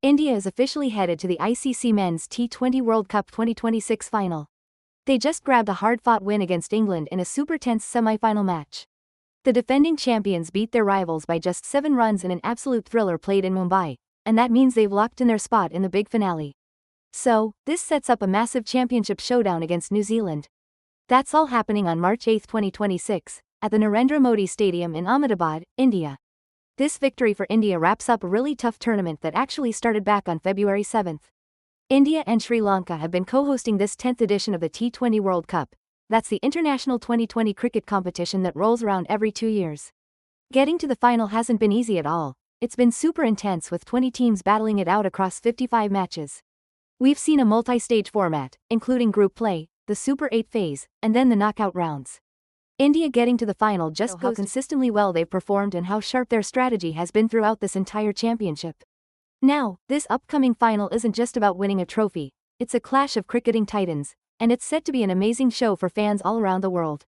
India is officially headed to the ICC Men's T20 World Cup 2026 final. They just grabbed a hard-fought win against England in a super tense semi-final match. The defending champions beat their rivals by just 7 runs in an absolute thriller played in Mumbai, and that means they've locked in their spot in the big finale. So, this sets up a massive championship showdown against New Zealand. That's all happening on March 8, 2026, at the Narendra Modi Stadium in Ahmedabad, India. This victory for India wraps up a really tough tournament that actually started back on February 7. India and Sri Lanka have been co-hosting this 10th edition of the T20 World Cup. That's the international 2020 cricket competition that rolls around every 2 years. Getting to the final hasn't been easy at all. It's been super intense with 20 teams battling it out across 55 matches. We've seen a multi-stage format, including group play, the Super 8 phase, and then the knockout rounds. India getting to the final just goes how consistently well they've performed and how sharp their strategy has been throughout this entire championship. Now, this upcoming final isn't just about winning a trophy, it's a clash of cricketing titans, and it's set to be an amazing show for fans all around the world.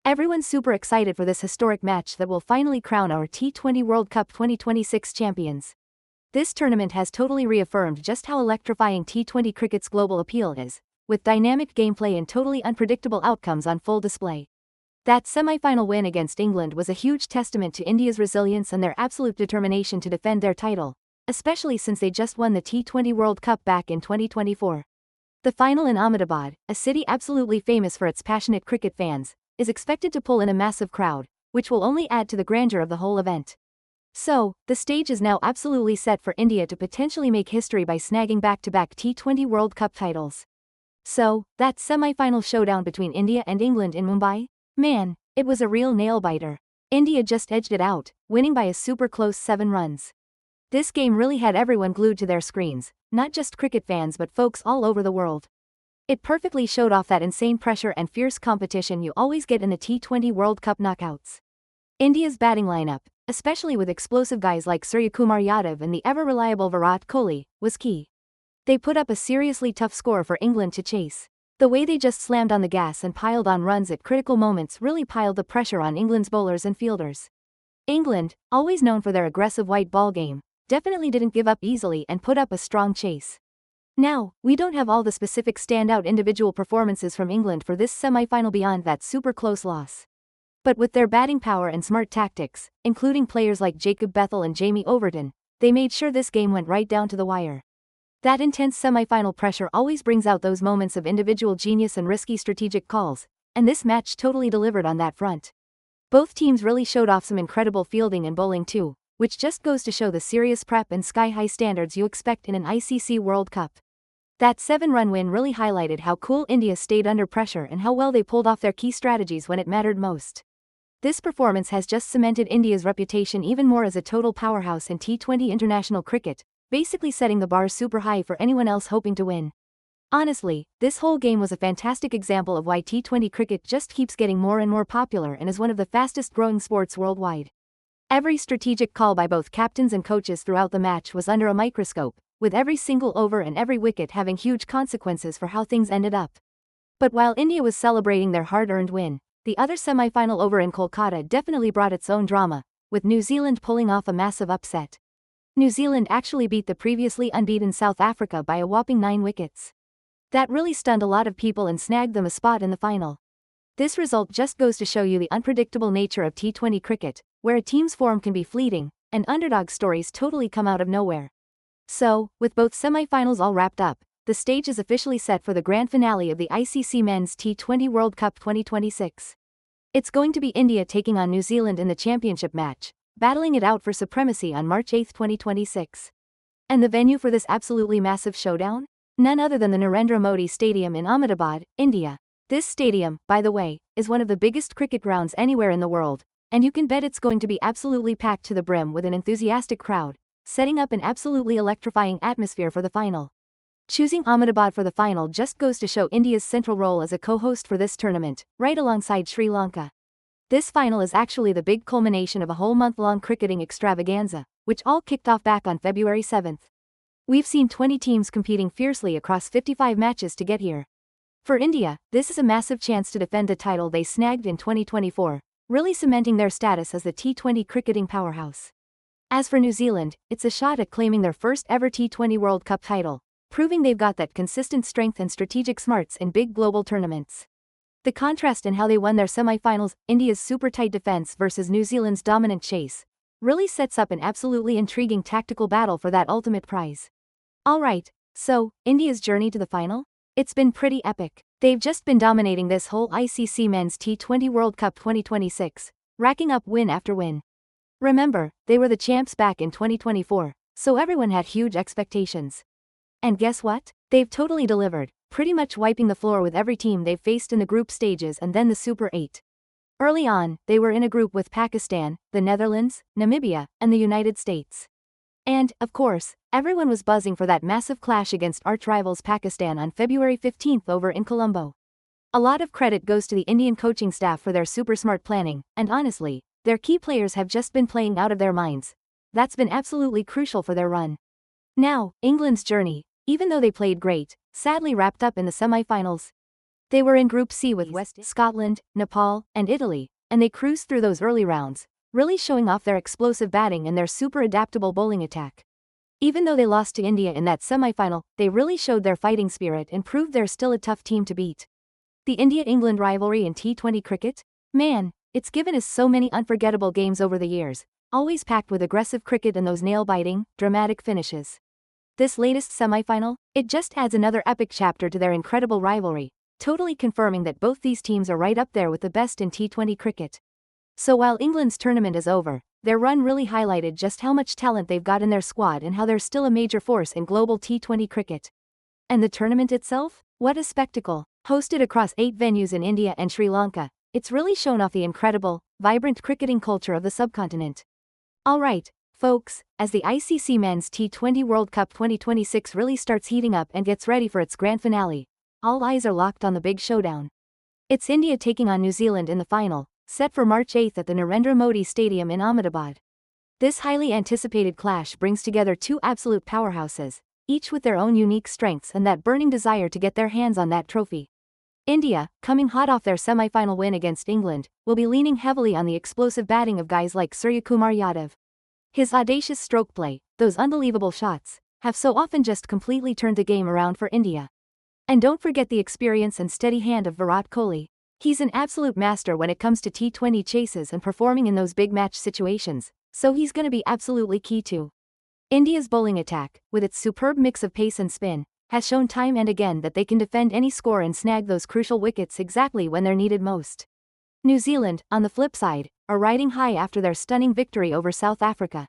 Everyone's super excited for this historic match that will finally crown our T20 World Cup 2026 champions. This tournament has totally reaffirmed just how electrifying T20 cricket's global appeal is, with dynamic gameplay and totally unpredictable outcomes on full display. That semi-final win against England was a huge testament to India's resilience and their absolute determination to defend their title, especially since they just won the T20 World Cup back in 2024. The final in Ahmedabad, a city absolutely famous for its passionate cricket fans, is expected to pull in a massive crowd, which will only add to the grandeur of the whole event. So, the stage is now absolutely set for India to potentially make history by snagging back-to-back T20 World Cup titles. So, that semi-final showdown between India and England in Mumbai? Man, it was a real nail-biter. India just edged it out, winning by a super close 7 runs. This game really had everyone glued to their screens, not just cricket fans but folks all over the world. It perfectly showed off that insane pressure and fierce competition you always get in the T20 World Cup knockouts. India's batting lineup, especially with explosive guys like Suryakumar Yadav and the ever-reliable Virat Kohli, was key. They put up a seriously tough score for England to chase. The way they just slammed on the gas and piled on runs at critical moments really piled the pressure on England's bowlers and fielders. England, always known for their aggressive white ball game, definitely didn't give up easily and put up a strong chase. Now, we don't have all the specific standout individual performances from England for this semi-final beyond that super close loss. But with their batting power and smart tactics, including players like Jacob Bethel and Jamie Overton, they made sure this game went right down to the wire. That intense semi-final pressure always brings out those moments of individual genius and risky strategic calls, and this match totally delivered on that front. Both teams really showed off some incredible fielding and bowling too, which just goes to show the serious prep and sky-high standards you expect in an ICC World Cup. That 7-run win really highlighted how cool India stayed under pressure and how well they pulled off their key strategies when it mattered most. This performance has just cemented India's reputation even more as a total powerhouse in T20 international cricket, basically setting the bar super high for anyone else hoping to win. Honestly, this whole game was a fantastic example of why T20 cricket just keeps getting more and more popular and is one of the fastest growing sports worldwide. Every strategic call by both captains and coaches throughout the match was under a microscope, with every single over and every wicket having huge consequences for how things ended up. But while India was celebrating their hard-earned win, the other semi-final over in Kolkata definitely brought its own drama, with New Zealand pulling off a massive upset. New Zealand actually beat the previously unbeaten South Africa by a whopping 9 wickets. That really stunned a lot of people and snagged them a spot in the final. This result just goes to show you the unpredictable nature of T20 cricket, where a team's form can be fleeting, and underdog stories totally come out of nowhere. So, with both semi-finals all wrapped up, the stage is officially set for the grand finale of the ICC Men's T20 World Cup 2026. It's going to be India taking on New Zealand in the championship match, battling it out for supremacy on March 8, 2026. And the venue for this absolutely massive showdown? None other than the Narendra Modi Stadium in Ahmedabad, India. This stadium, by the way, is one of the biggest cricket grounds anywhere in the world, and you can bet it's going to be absolutely packed to the brim with an enthusiastic crowd, setting up an absolutely electrifying atmosphere for the final. Choosing Ahmedabad for the final just goes to show India's central role as a co-host for this tournament, right alongside Sri Lanka. This final is actually the big culmination of a whole month-long cricketing extravaganza, which all kicked off back on February 7. We've seen 20 teams competing fiercely across 55 matches to get here. For India, this is a massive chance to defend the title they snagged in 2024, really cementing their status as the T20 cricketing powerhouse. As for New Zealand, it's a shot at claiming their first ever T20 World Cup title, proving they've got that consistent strength and strategic smarts in big global tournaments. The contrast in how they won their semi-finals, India's super tight defense versus New Zealand's dominant chase, really sets up an absolutely intriguing tactical battle for that ultimate prize. Alright, so, India's journey to the final? It's been pretty epic. They've just been dominating this whole ICC Men's T20 World Cup 2026, racking up win after win. Remember, they were the champs back in 2024, so everyone had huge expectations. And guess what? They've totally delivered, pretty much wiping the floor with every team they've faced in the group stages and then the Super 8. Early on, they were in a group with Pakistan, the Netherlands, Namibia, and the United States. And, of course, everyone was buzzing for that massive clash against arch-rivals Pakistan on February 15 over in Colombo. A lot of credit goes to the Indian coaching staff for their super smart planning, and honestly, their key players have just been playing out of their minds. That's been absolutely crucial for their run. Now, England's journey, even though they played great, sadly wrapped up in the semi-finals. They were in Group C with Scotland, Nepal, and Italy, and they cruised through those early rounds, really showing off their explosive batting and their super adaptable bowling attack. Even though they lost to India in that semi-final, they really showed their fighting spirit and proved they're still a tough team to beat. The India-England rivalry in T20 cricket? Man, it's given us so many unforgettable games over the years, always packed with aggressive cricket and those nail-biting, dramatic finishes. This latest semi-final, it just adds another epic chapter to their incredible rivalry, totally confirming that both these teams are right up there with the best in T20 cricket. So while England's tournament is over, their run really highlighted just how much talent they've got in their squad and how they're still a major force in global T20 cricket. And the tournament itself? What a spectacle! Hosted across 8 venues in India and Sri Lanka, it's really shown off the incredible, vibrant cricketing culture of the subcontinent. Alright, folks, as the ICC Men's T20 World Cup 2026 really starts heating up and gets ready for its grand finale, all eyes are locked on the big showdown. It's India taking on New Zealand in the final, set for March 8 at the Narendra Modi Stadium in Ahmedabad. This highly anticipated clash brings together two absolute powerhouses, each with their own unique strengths and that burning desire to get their hands on that trophy. India, coming hot off their semi-final win against England, will be leaning heavily on the explosive batting of guys like Suryakumar Yadav. His audacious stroke play, those unbelievable shots, have so often just completely turned the game around for India. And don't forget the experience and steady hand of Virat Kohli. He's an absolute master when it comes to T20 chases and performing in those big match situations, so he's gonna be absolutely key too. India's bowling attack, with its superb mix of pace and spin, has shown time and again that they can defend any score and snag those crucial wickets exactly when they're needed most. New Zealand, on the flip side, are riding high after their stunning victory over South Africa.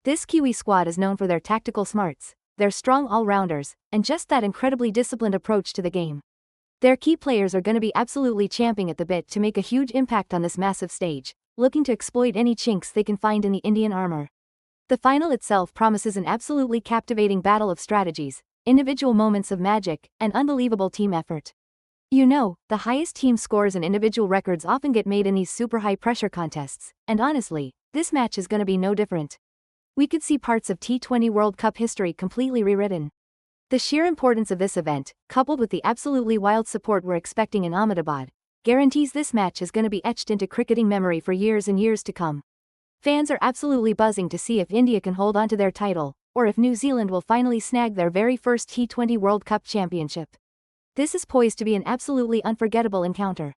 This Kiwi squad is known for their tactical smarts, their strong all-rounders, and just that incredibly disciplined approach to the game. Their key players are going to be absolutely champing at the bit to make a huge impact on this massive stage, looking to exploit any chinks they can find in the Indian armor. The final itself promises an absolutely captivating battle of strategies, individual moments of magic, and unbelievable team effort. You know, the highest team scores and individual records often get made in these super high-pressure contests, and honestly, this match is going to be no different. We could see parts of T20 World Cup history completely rewritten. The sheer importance of this event, coupled with the absolutely wild support we're expecting in Ahmedabad, guarantees this match is going to be etched into cricketing memory for years and years to come. Fans are absolutely buzzing to see if India can hold on to their title, or if New Zealand will finally snag their very first T20 World Cup championship. This is poised to be an absolutely unforgettable encounter.